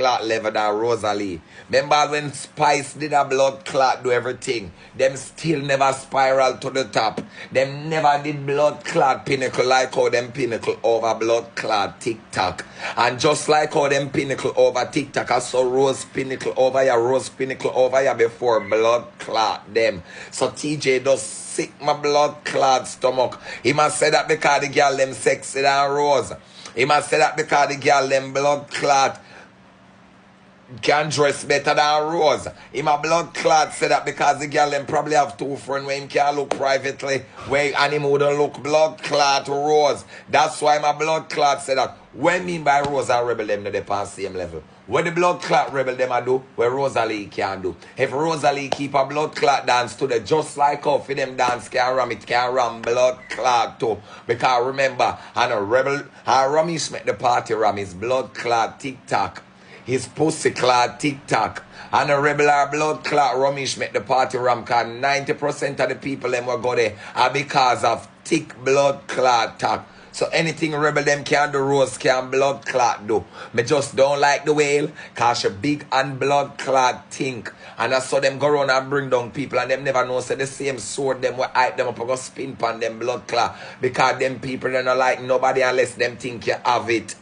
clot level than Rosealee. Remember when Spice did a blood clot do everything? Them still never spiral to the top. Them never did blood clot pinnacle like how them pinnacle over blood clot TikTok. And just like how them pinnacle over TikTok, I saw Rose pinnacle over ya, Rose pinnacle over ya before blood clot them. So TJ does sick my blood clot stomach. He must say that because the girl them sexy than Rose. He must say that because the girl them blood clot can dress better than Rose. He my blood clot said that because the girl them probably have two friends where him can look privately, where and him wouldn't look blood clot to Rose. That's why my blood clot said that. What I mean by Rose and Rebel them they on same level. What the blood clot Rebel them I do, where Rosealee can do. If Rosealee keep a blood clot dance to the just like how for them dance can ram, it can ram blood clot too. Because remember, and a Rebel and Ramesh make the party ram his blood clot TikTok. His pussy clot TikTok. And a Rebel or blood clot Ramesh make the party ram, because 90% of the people them will go there are because of thick blood clot talk. So anything Rebel them can do, Rose can blood clot do. Me just don't like the whale, cause she big and blood clot think. And I saw them go around and bring down people, and them never know say the same sword them will hype them up and go spin pan them blood clot. Because them people they not like nobody unless them think you have it.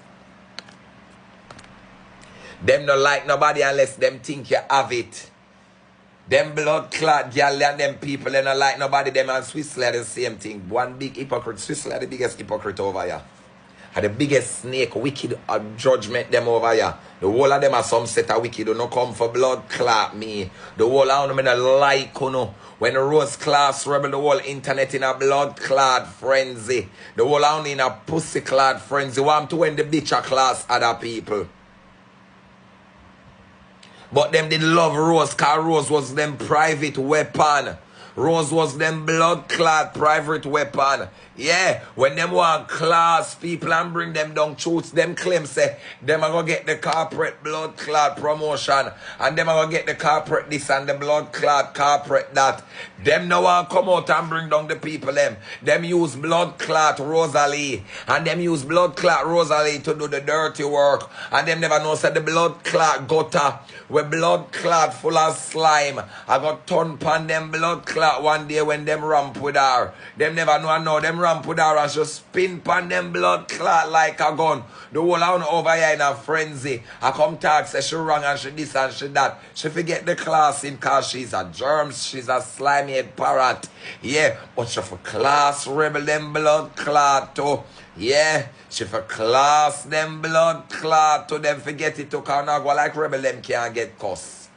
Them not like nobody unless them think you have it. Them blood clot girl and them people they not like nobody. Them and swisslee the same thing. One big hypocrite. Swisslee the biggest hypocrite over here. And the biggest snake, wicked judgment them over here. The whole of them are some set of wicked. Do not come for blood clot me. The whole of them don't like you know. When the Rose class Rebel, the whole internet in a blood clot frenzy. The whole of them in a pussy clot frenzy. Want to when the bitch a class other people. But them did love Rose, because Rose was them private weapon. Rose was them blood clot private weapon. Yeah, when them want class people and bring them down truths, them claim say, them are going to get the corporate blood clot promotion. And them are going to get the corporate this and the blood clot corporate that. Them no want come out and bring down the people them. Them use blood clot Rosealee. And them use blood clot Rosealee to do the dirty work. And them never know say the blood clot gutter. Where blood clot full of slime. I got turn pan them blood clot one day when them ramp with her. Them never know I know them ramp with her and just spin pan them blood clot like a gun. The whole of over here in a frenzy. I come talk say she wrong and she this and she that. She forget the class in cause she's a germ, she's a slimy head parrot. Yeah, but she for class Rebel them blood clot too. Yeah, she for class them blood clot to them forget it to cause now go like Rebel them can't get cuss.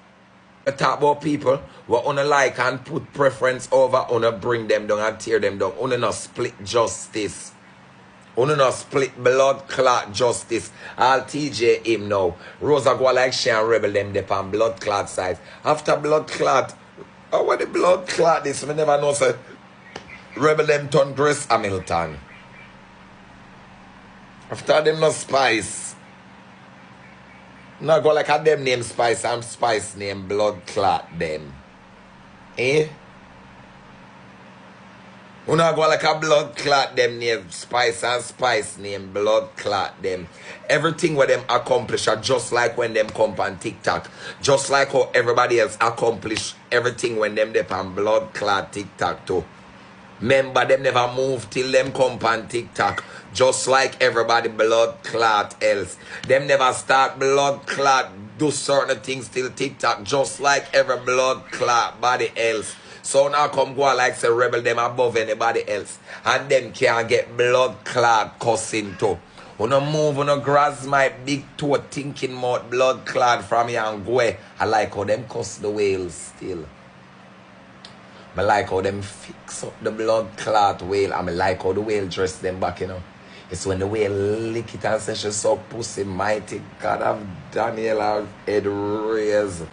I talk about people who wanna like and put preference over wanna bring them down and tear them down. Wanna not split justice. Wanna not split blood clot justice. All TJ him now. Rosa go like she and Rebel them dep on blood clot size. After blood clot, oh what the blood clot this? We never know say Rebel them turn Grace Hamilton. After them no Spice. No go like a them name Spice and Spice name blood clot them. Eh? You not go like a blood clot them name Spice and Spice name blood clot them. Everything what them accomplish are just like when them come on TikTok. Just like how everybody else accomplish everything when them on blood clot TikTok too. Remember them never move till them come on TikTok. Just like everybody blood clot else. Them never start blood clot do certain things till TikTok. Just like every blood clot body else. So now come go like say Rebel them above anybody else. And them can't get blood clot cussing too. Wanna move, wanna grasp my big toe thinking about blood clot from here and go. I like how them cuss the whales still. I like how them fix up the blood clot whale. I like how the whale dress them back, you know. It's when the whale lick it and say she's so pussy mighty. God of Daniel head raised.